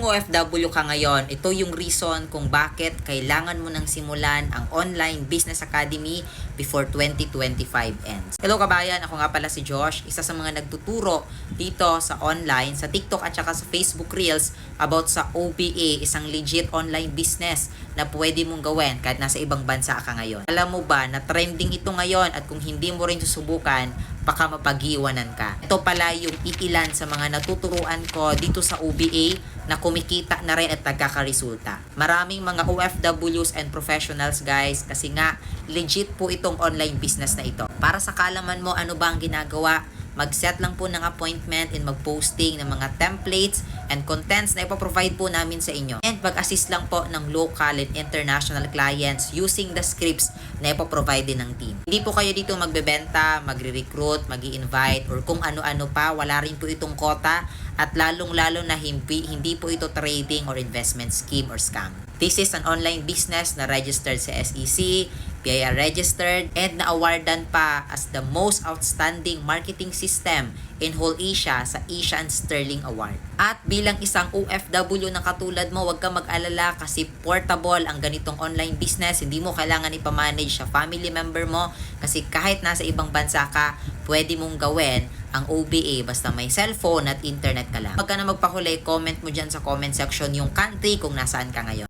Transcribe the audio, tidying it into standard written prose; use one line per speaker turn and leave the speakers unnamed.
OFW ka ngayon, ito yung reason kung bakit kailangan mo nang simulan ang Online Business Academy before 2025 ends. Hello kabayan, ako nga pala si Josh, isa sa mga nagtuturo dito sa online, sa TikTok at saka sa Facebook Reels about sa OBA, isang legit online business na pwede mong gawin kahit nasa ibang bansa ka ngayon. Alam mo ba na trending ito ngayon at kung hindi mo rin susubukan, baka mapag-iwanan ka. Ito pala yung iilan sa mga natuturuan ko dito sa OBA na kumikita na rin at nagkakaresulta. Maraming mga OFWs and professionals guys kasi nga legit po itong online business na ito. Para sa kalaman mo ano ba ang ginagawa, mag-set lang po ng appointment and mag-posting ng mga templates and contents na ipoprovide po namin sa inyo. And mag-assist lang po ng local and international clients using the scripts na ipoprovide din ng team. Hindi po kayo dito magbebenta, magre-recruit, mag-i-invite, or kung ano-ano pa. Wala rin po itong quota at lalong-lalo na hindi po ito trading or investment scheme or scam. This is an online business na registered sa SEC, PIR registered, and na-awardan pa as the most outstanding marketing system in whole Asia sa Asian Sterling Award. At bilang isang OFW na katulad mo, huwag ka mag-alala kasi portable ang ganitong online business. Hindi mo kailangan ipamanage sa family member mo kasi kahit nasa ibang bansa ka, pwede mong gawin ang OBA basta may cellphone at internet ka lang. Huwag ka na magpahuli, comment mo dyan sa comment section yung country kung nasaan ka ngayon.